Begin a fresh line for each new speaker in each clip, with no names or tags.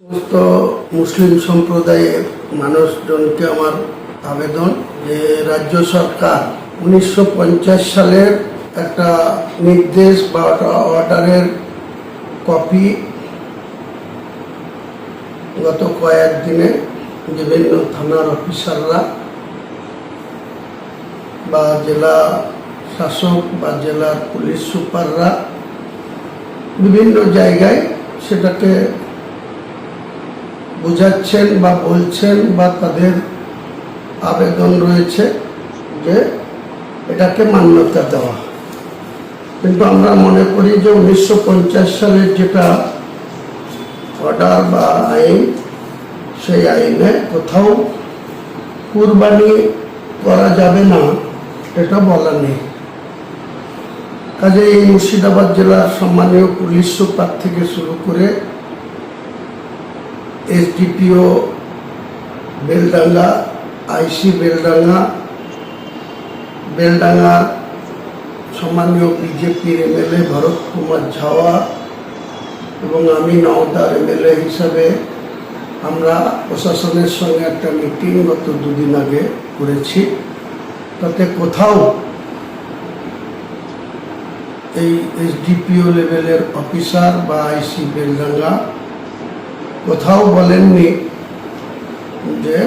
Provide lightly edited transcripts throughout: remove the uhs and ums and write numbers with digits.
সমস্ত মুসলিম সম্প্রদায়ের মানুষজনকে আমার আবেদন যে রাজ্য সরকার 1950 সালের একটা নির্দেশ বা অর্ডারের কপি গত কয়েকদিনে বিভিন্ন থানার অফিসাররা বা জেলা শাসক বা জেলার পুলিশ সুপাররা বিভিন্ন জায়গায় সেটাকে বোঝাচ্ছেন বা বলছেন বা তাদের আবেদন রয়েছে যে এটাকে মান্যতা দেওয়া। কিন্তু আমরা মনে করি যে 1950 সালের যেটা অর্ডার বা আইন, সেই আইনে কোথাও কুরবানি করা যাবে না এটা বলা নেই। কাজে এই মুর্শিদাবাদ জেলার সম্মানীয় পুলিশ সুপার থেকে শুরু করে এসডিপিও বেলডাঙ্গা, আইসি বেলডাঙ্গা সম্মানীয় বিজেপির এমএলএ ভরত কুমার ঝাওয়া এবং আমি নওদার এমএলএ হিসাবে আমরা প্রশাসনের সঙ্গে একটা মিটিং গত দুদিন আগে করেছি। তাতে কোথাও এই এসডিপিও লেভেলের অফিসার বা আইসি বেলডাঙ্গা কোথাও বলেননি যে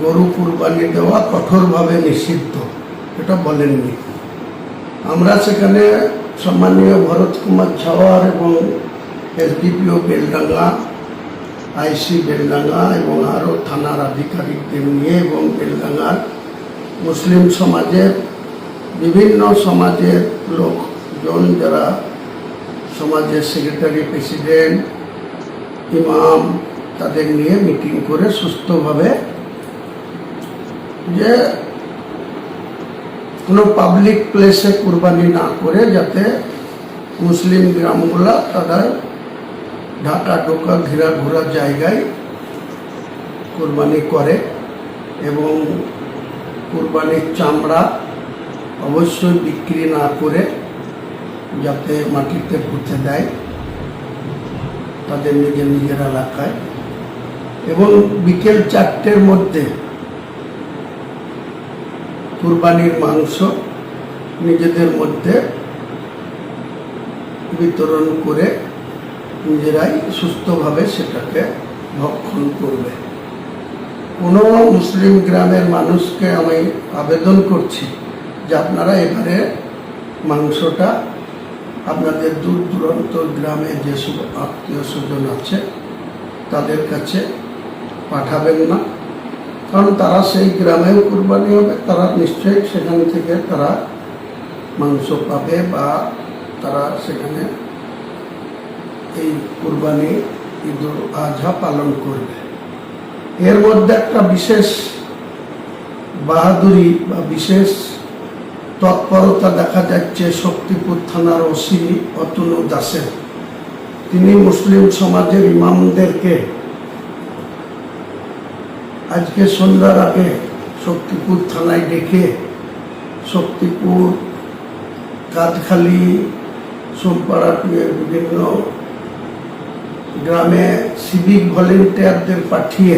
গরু কুরবানি দেওয়া কঠোরভাবে নিষিদ্ধ, এটা বলেননি। আমরা সেখানে সম্মানীয় ভরত কুমার ঝাওয়ার এবং এসডিপিও বেলডাঙ্গা, আইসি বেলডাঙ্গা এবং আরও থানার আধিকারিকদের নিয়ে এবং বেলডাঙ্গার মুসলিম সমাজের বিভিন্ন সমাজের লোকজন, যারা সমাজের সেক্রেটারি, প্রেসিডেন্ট, ইমাম, তাদের নিয়ে মিটিং করে সুস্থভাবে যে কোনো পাবলিক প্লেসে কুরবানি না করে যাতে মুসলিম গ্রামগুলা তাদের ঢাকা ঢোকা ঘোরা জায়গায় কুরবানি করে এবং কুরবানির চামড়া অবশ্যই বিক্রি না করে যাতে মাটিতে পুঁতে দেয় তাদের নিজের এলাকায়, এবং বিকেল 4টের মধ্যে কুরবানির মাংস নিজেদের মধ্যে বিতরণ করে নিজেরাই সুস্থভাবে সেটাকে ভক্ষণ করবে। কোনো মুসলিম গ্রামের মানুষকে আমি আবেদন করছি যে আপনারা এবারে মাংসটা আপনাদের দূর দূরান্ত গ্রামে যেসব আত্মীয় স্বজন আছে তাদের কাছে পাঠাবেন না, কারণ তারা সেই গ্রামেও কুরবানি হবে, তারা নিশ্চয়ই সেখান থেকে তারা মাংস পাবে বা তারা সেখানে এই কুরবানি ঈদুল আজহা পালন করবে। এর মধ্যে একটা বিশেষ বাহাদুরি বা বিশেষ তৎপরতা দেখা যাচ্ছে শক্তিপুর থানার ওসি অতনু দাসের। তিনি মুসলিম সমাজের ইমামদেরকে আজকে সন্ধ্যার আগে শক্তিপুর থানায় ডেকে শক্তিপুর, কাঁধখালি, সোমপাড়াটুয়ের বিভিন্ন গ্রামে সিভিক ভলেন্টিয়ারদের পাঠিয়ে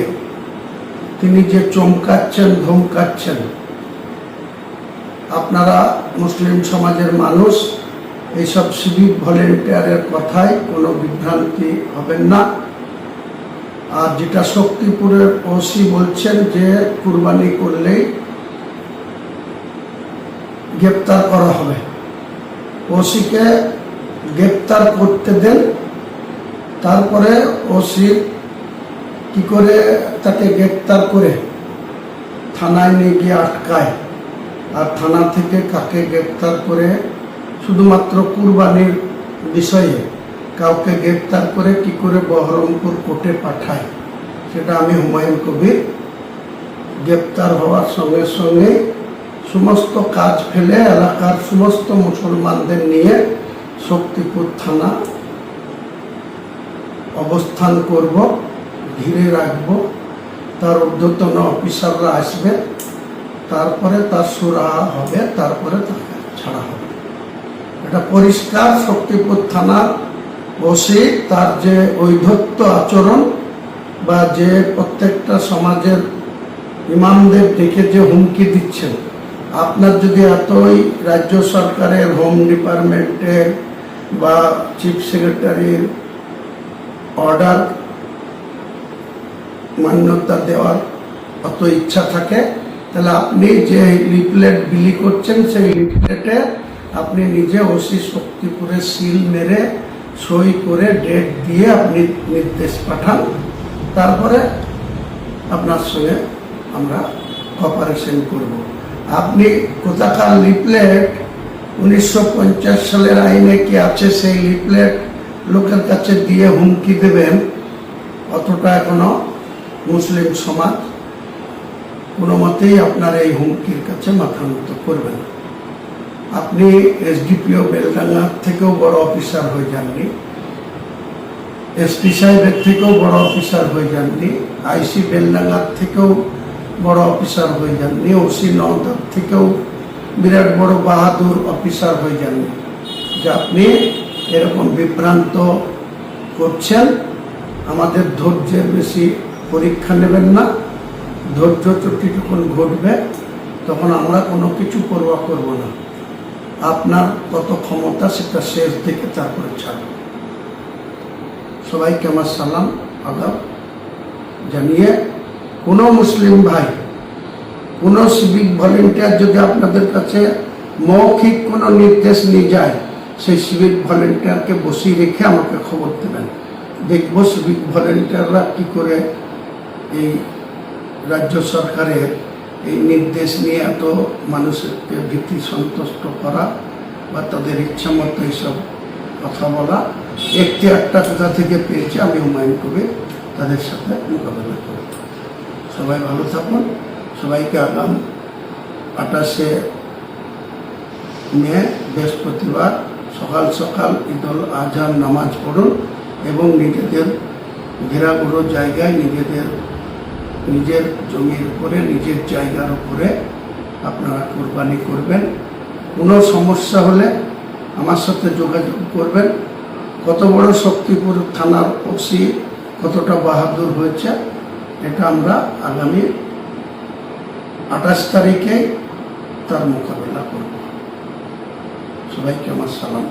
তিনি যে চমকাচ্ছেন, ধমকাচ্ছেন, আপনারা মুসলিম সমাজের মানুষ এইসব সিভিক ভলেন্টিয়ারের কথায় কোনো বিভ্রান্তি হবেন না। আর যেটা শক্তিপুরের ওসি বলছেন যে কুরবানি করলেই গ্রেপ্তার করা হবে, ওসিকে গ্রেপ্তার করতে দেন, তারপরে ওসি কি করে তাকে গ্রেপ্তার করে থানায় নিয়ে গিয়ে আটকায়, আর থানা থেকে কাকে গ্রেপ্তার করে শুধুমাত্র কুরবানির বিষয়ে কাউকে গ্রেপ্তার করে কি করে বহরমপুর কোর্টে পাঠায়, সেটা আমি হুমায়ুন কবির গ্রেপ্তার হওয়ার সঙ্গে সঙ্গে সমস্ত কাজ ফেলে এলাকার সমস্ত মুসলমানদের নিয়ে শক্তিপুর থানা অবস্থান করব, ঘিরে রাখব, তার ঊর্ধ্বতন অফিসাররা আসবে, তারপরে তার সুরাহা হবে, তারপরে তাকে ছাড়া হবে। এটা পরিষ্কার শক্তিপুর থানার ওসি তার যে ঔদ্ধত্য আচরণ বা যে প্রত্যেকটা সমাজের ইমামদের ডেকে যে হুমকি দিচ্ছেন, আপনার যদি এতই রাজ্য সরকারের, হোম ডিপার্টমেন্টের বা চিফ সেক্রেটারির অর্ডার মান্যতা দেওয়ার অত ইচ্ছা থাকে, তাহলে আপনি যে লিফলেট বিলি করছেন সেই লিফলেটে আপনি নিজে ওসি শক্তিপুরে সিল মেরে সই করে ডেট দিয়ে আপনি নির্দেশ পাঠান। তারপরে আপনার সঙ্গে আমরা কপারেশন করব। আপনি কোথাকার লিফলেট 1950 সালের আইনে কি আছে সেই লিফলেট লোকের কাছে দিয়ে হুমকি দেবেন, অতটা এখনো মুসলিম সমাজ কোনো মতেই আপনার এই হুমকির কাছে মাথা নত করবেন। আপনি এসডিপিও বেলডাঙ্গার থেকেও বড় অফিসার হয়ে যাননি, এসপি সাহেবের থেকেও বড় অফিসার হয়ে যাননি, আইসি বেলডাঙ্গার থেকেও বড় অফিসার হয়ে যাননি, ওসি নওদার থেকেও বিরাট বড় বাহাদুর অফিসার হয়ে যাননি যে আপনি এরকম বিভ্রান্ত করছেন। আমাদের ধৈর্যের বেশি পরীক্ষা নেবেন না। ধৈর্য চুটি যখন ঘটবে তখন আমরা কোনো কিছু পরোয়া করব না। আপনার কত ক্ষমতা সেটা শেষ দেখে তারপরে ছাড়ব। সবাইকে আমার সালাম আদাব জানিয়ে, কোনো মুসলিম ভাই, কোনো সিভিক ভলেন্টিয়ার যদি আপনাদের কাছে মৌখিক কোনো নির্দেশ নিয়ে যায়, সেই সিভিক ভলেন্টিয়ারকে বসিয়ে রেখে আমাকে খবর দেবেন। দেখব সিভিক ভলেন্টিয়াররা কী করে এই রাজ্য সরকারের এই নির্দেশ নিয়ে এত মানুষকে ভীতি সন্তুষ্ট করা বা তাদের ইচ্ছা মতো এইসব কথা বলা, একটি একটা কোথা থেকে পেয়েছে আমি হুমায়ুন কবির তাদের সাথে মোকাবেলা করি। সবাই ভালো থাকুন। সবাইকে আগাম 28শে মে বৃহস্পতিবার সকাল সকাল ঈদুল আজহার নামাজ পড়ুন এবং নিজেদের ঘেরাগুলো জায়গায় নিজের জমির উপরে, নিজের জায়গার উপরে আপনারা কোরবানি করবেন। কোনো সমস্যা হলে আমার সাথে যোগাযোগ করবেন। কত বড় শক্তিপুর থানার ওসি কতটা বাহাদুর হয়েছে এটা আমরা আগামী 28 তারিখে তার মোকাবেলা করব। সবাইকে আমার সালাম।